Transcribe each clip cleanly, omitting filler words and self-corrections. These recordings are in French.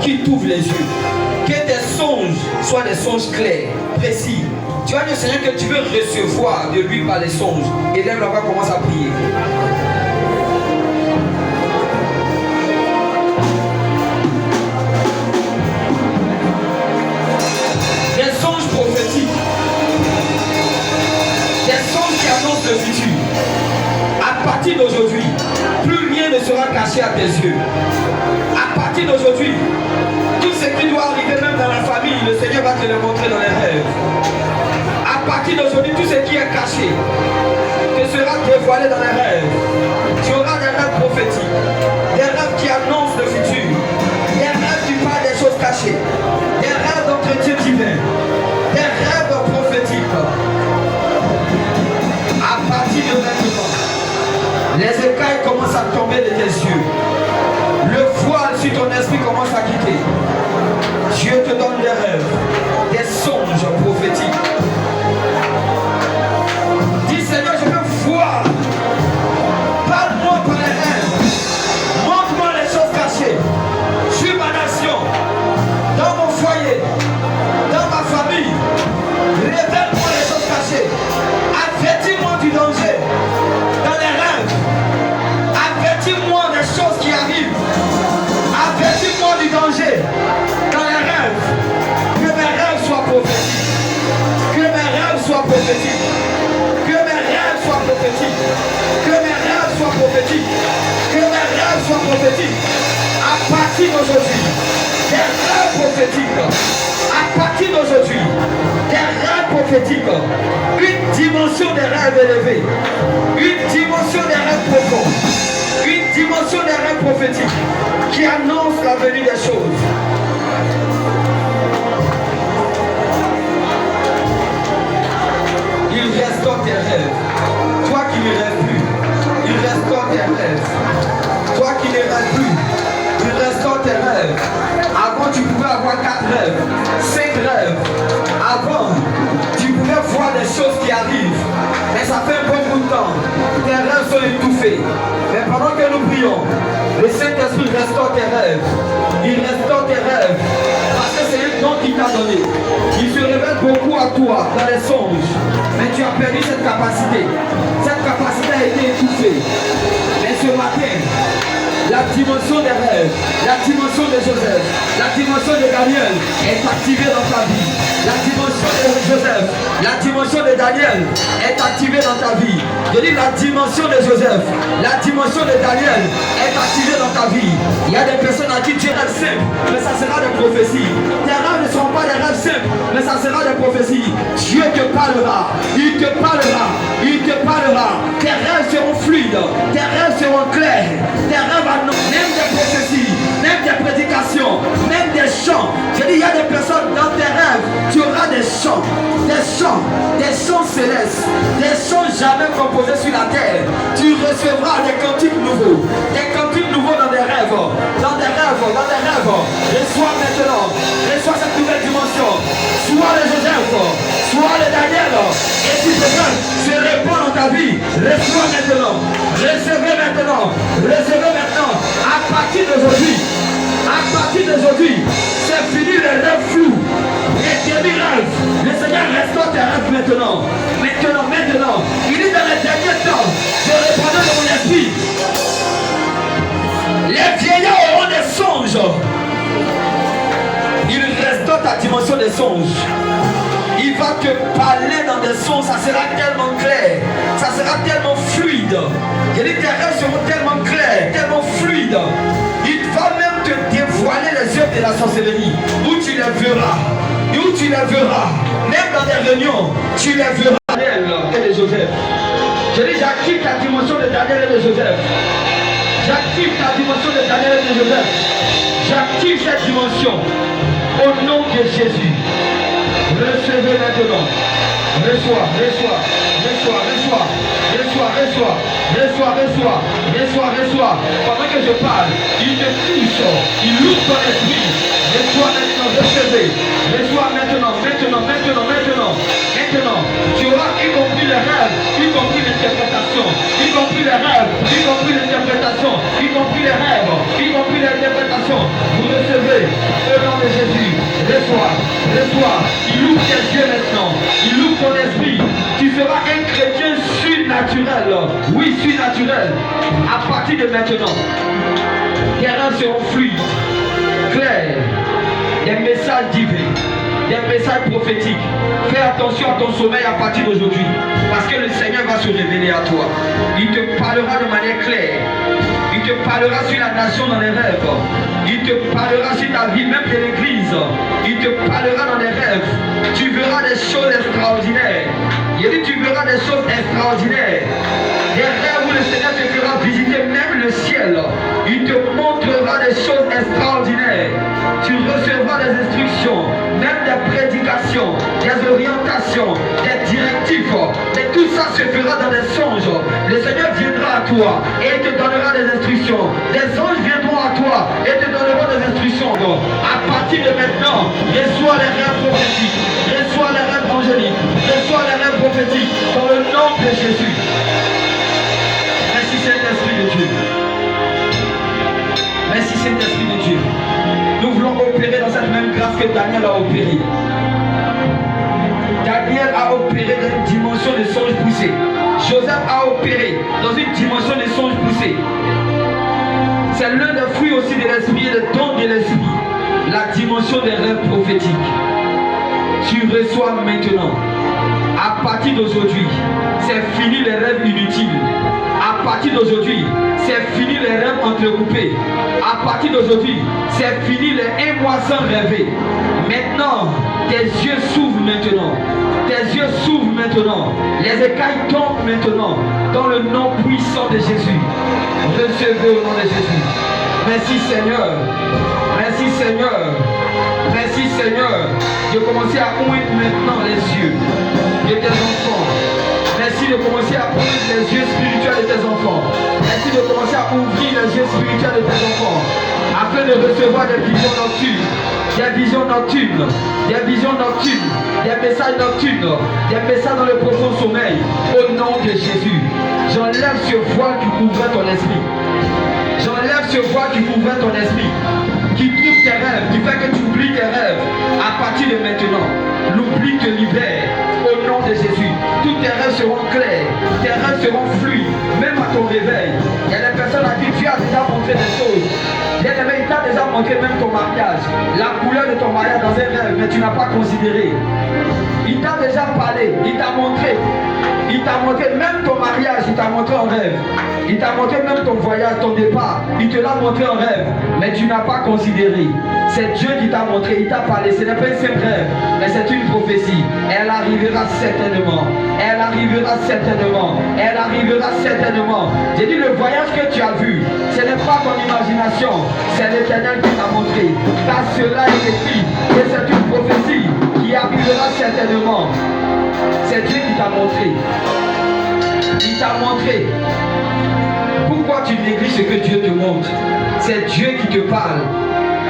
qui t'ouvre les yeux. Que tes songes soient des songes clairs, précis. Tu as le Seigneur que tu veux recevoir de lui par les songes. Et lève la voix, commence à prier. Des songes prophétiques. Des songes qui annoncent le futur. À partir d'aujourd'hui, plus rien ne sera caché à tes yeux. À partir d'aujourd'hui, tout ce qui doit arriver même dans la famille, le Seigneur va te le montrer dans les rêves. À partir d'aujourd'hui, tout ce qui est caché te sera dévoilé dans les rêves. Tu auras des rêves prophétiques, des rêves qui annoncent le futur, des rêves qui parlent des choses cachées, des rêves d'entretien divin, des rêves prophétiques. À partir de maintenant, les écailles commencent à tomber de tes yeux. Le voile sur ton esprit commence à quitter. Dieu te donne des rêves, des songes prophétiques. Dis Seigneur, je veux voir. Parle-moi par les rêves. Montre-moi les choses cachées. Sur ma nation, dans mon foyer, dans ma famille. Révèle-moi les choses cachées. Avertis-moi du danger. Dans les rêves. Avertis-moi des choses qui arrivent. Avertis-moi du danger. Dans les rêves. Que mes rêves soient prophétiques. Que mes rêves soient prophétiques. Que mes rêves soient prophétiques. Que mes rêves soient prophétiques. Que mes rêves soient prophétiques. À partir d'aujourd'hui, des rêves prophétiques. À partir d'aujourd'hui, des rêves prophétiques. Une dimension des rêves élevés. Une dimension des rêves profonds. Une dimension des rêves prophétiques qui annonce la venue des choses. Il restaure tes rêves. Toi qui ne rêves plus, il restaure tes rêves. Toi qui ne rêves plus, il restaure tes rêves. Avant, tu pouvais avoir 4 rêves, 5 rêves. Avant, tu pouvais voir des choses qui arrivent. Mais ça fait un bon bout de temps. Tes rêves sont étouffés. Mais pendant que nous prions, le Saint-Esprit restaure tes rêves. Il restaure tes rêves. Parce que c'est un don qu'il t'a donné. Il se révèle beaucoup à toi dans les songes. Mais tu as perdu cette capacité. Cette capacité a été étouffée. Mais ce matin, la dimension des rêves, la dimension de Joseph, la dimension de Daniel est activée dans ta vie. La dimension de Joseph, la dimension de Daniel est activée dans ta vie. Je dis la dimension de Joseph, la dimension de Daniel est activée dans ta vie. Il y a des personnes à qui tu rêves simple, mais ça sera des prophéties. Tes rêves ne seront pas des rêves simples, mais ça sera des prophéties. Dieu te parlera, il te parlera, il te parlera. Tes rêves seront fluides, tes rêves seront clairs, tes rêves même des prophéties, même des prédications, même des chants. Je dis, il y a des personnes dans tes rêves, tu auras des chants célestes, des chants jamais composés sur la terre. Tu recevras des cantiques nouveaux dans des rêves, dans des rêves, dans des rêves. Reçois maintenant, reçois cette nouvelle dimension. Soit le Joseph, soit le Daniel, et si besoin se répand dans ta vie, reçois maintenant, recevez maintenant, recevez maintenant. À partir d'aujourd'hui, c'est fini les rêves flous, les demi-rêves. Le Seigneur restaure tes rêves maintenant. Maintenant. Il est dans les derniers temps, je répondais de mon esprit. Les vieillards auront des songes. Il restaure ta dimension des songes. Il va te parler dans des sons, ça sera tellement clair, ça sera tellement fluide. Et les rêves seront tellement clairs, tellement fluides. Il va même te dévoiler les œuvres de la sorcellerie, où tu les verras, même dans des réunions, tu les verras. Daniel et de Joseph. Je dis, j'active ta dimension de Daniel et de Joseph. J'active ta dimension de Daniel et de Joseph. J'active cette dimension au nom de Jésus. Recevez maintenant. Reçois. Pendant que je parle, il te touche, il ouvre ton esprit. Reçois maintenant, recevez. Reçois maintenant. Tu auras y compris les rêves, y compris l'interprétation, y compris les rêves, y compris l'interprétation, y compris les rêves, y compris l'interprétation. Vous recevez. lever. Au nom de Jésus. Reçois. Reçois. Il ouvre tes yeux maintenant. Il ouvre ton esprit. Tu seras un chrétien surnaturel. Oui, surnaturel. À partir de maintenant, tes rêves seront fluides, clairs, des messages divins, des messages prophétiques. Fais attention à ton sommeil à partir d'aujourd'hui, parce que le Seigneur va se révéler à toi. Il te parlera de manière claire. Il te parlera sur la nation dans les rêves. Il te parlera sur ta vie, même de l'église. Il te parlera dans les rêves. Tu verras des choses extraordinaires. Il dit, tu verras des choses extraordinaires. Des rêves où le Seigneur te fera visiter même le ciel. Il te montrera des choses extraordinaires. Tu recevras des instructions, même des prédications, des orientations, des directives. Mais tout ça se fera dans des songes. Le Seigneur viendra à toi et il te donnera des instructions. Des anges viendront à toi et te donneront des instructions. À partir de maintenant, reçois les rêves prophétiques, reçois les rêves angéliques, reçois les rêves prophétiques dans le nom de Jésus. Merci Saint-Esprit de Dieu. Merci Saint-Esprit de Dieu. Nous voulons opérer dans cette même grâce que Daniel a opéré. Daniel a opéré dans une dimension de songe poussé. Joseph a opéré dans une dimension de songe poussé. C'est l'un des fruits aussi de l'esprit et le don de l'esprit. La dimension des rêves prophétiques. Tu reçois maintenant. À partir d'aujourd'hui, c'est fini les rêves inutiles. À partir d'aujourd'hui, c'est fini les rêves entrecoupés. À partir d'aujourd'hui, c'est fini les 1 mois sans rêver. Maintenant, tes yeux s'ouvrent maintenant. Tes yeux s'ouvrent maintenant. Les écailles tombent maintenant. Dans le nom puissant de Jésus. Recevez au nom de Jésus. Merci Seigneur. Merci Seigneur. Merci Seigneur de commencer à ouvrir maintenant les yeux de tes enfants. Merci de commencer à ouvrir les yeux spirituels de tes enfants. Merci de commencer à ouvrir les yeux spirituels de tes enfants afin de recevoir des visions nocturnes, des visions nocturnes, des visions nocturnes, des messages nocturnes, des messages dans le profond sommeil. Au nom de Jésus, j'enlève ce voile qui couvrait ton esprit. J'enlève ce voile qui couvrait ton esprit, qui trouve tes rêves, qui fait que tu oublies tes rêves. À partir de maintenant, l'oubli te libère au nom de Jésus. Tous tes rêves seront clairs, tes rêves seront fluides, même à ton réveil. Il y a des personnes à qui tu as déjà montré des choses. Il t'a déjà montré même ton mariage, la couleur de ton mariage dans un rêve, mais tu n'as pas considéré. Il t'a déjà parlé, il t'a montré. Il t'a montré même ton mariage, il t'a montré en rêve. Il t'a montré même ton voyage, ton départ. Il te l'a montré en rêve, mais tu n'as pas considéré. C'est Dieu qui t'a montré, il t'a parlé. Ce n'est pas un simple rêve, mais c'est une prophétie. Elle arrivera certainement. Elle arrivera certainement. Elle arrivera certainement. J'ai dit le voyage que tu as vu, ce n'est pas ton imagination, c'est l'Éternel qui t'a montré. Car cela est écrit et c'est une prophétie qui arrivera certainement. C'est Dieu qui t'a montré. Il t'a montré. Pourquoi tu négliges ce que Dieu te montre? C'est Dieu qui te parle.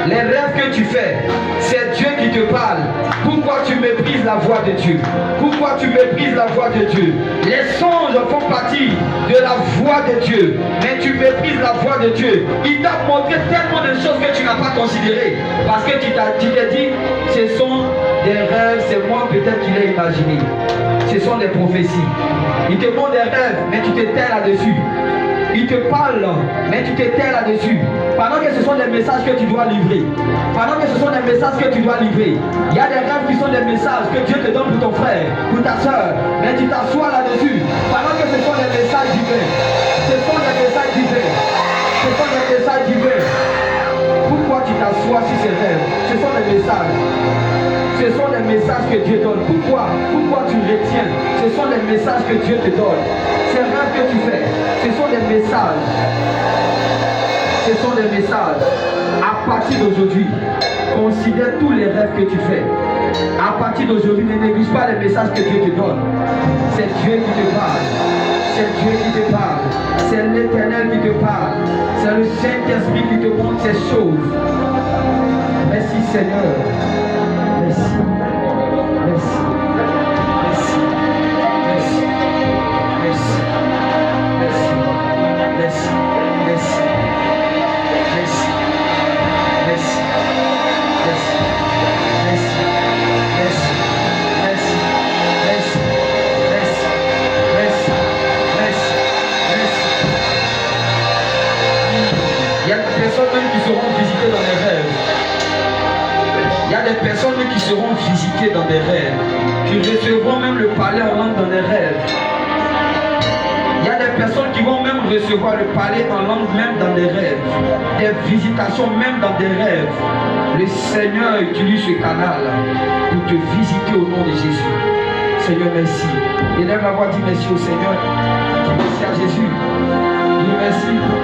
Les rêves que tu fais, c'est Dieu qui te parle. Pourquoi tu méprises la voix de Dieu? Pourquoi tu méprises la voix de Dieu? Les songes font partie de la voix de Dieu, mais tu méprises la voix de Dieu. Il t'a montré tellement de choses que tu n'as pas considérées, parce que tu t'es dit, ce sont des rêves, c'est moi peut-être qui l'ai imaginé. Ce sont des prophéties. Il te montre des rêves, mais tu te tais là-dessus. Il te parle, mais tu te tais là-dessus. Pendant que ce sont des messages que tu dois livrer. Pendant que ce sont des messages que tu dois livrer. Il y a des rêves qui sont des messages que Dieu te donne pour ton frère, pour ta soeur. Mais tu t'assois là-dessus. Pendant que ce sont des messages divins. Ce sont des messages divins. Ce sont des messages divins. Pourquoi tu t'assois sur ces rêves? Ce sont des messages. Ce sont des messages que Dieu donne. Pourquoi tu retiens? Ce sont des messages que Dieu te donne. Ces rêves que tu fais, ce sont des messages. Ce sont des messages. À partir d'aujourd'hui, considère tous les rêves que tu fais. À partir d'aujourd'hui, ne néglige pas les messages que Dieu te donne. C'est Dieu qui te parle. C'est Dieu qui te parle. C'est l'Éternel qui te parle. C'est le Saint-Esprit qui te montre ces choses. Merci Seigneur. Merci. Merci. Merci. Merci. Merci. Merci. Merci. Merci. Merci. Merci. qui seront visités dans des rêves, qui recevront même le palais en langue dans des rêves. Il y a des personnes qui vont même recevoir le palais en langue même dans des rêves, des visitations même dans des rêves. Le Seigneur utilise ce canal pour te visiter au nom de Jésus. Seigneur, merci. Élève la voix, dis merci au Seigneur. Dis merci à Jésus. Dis merci.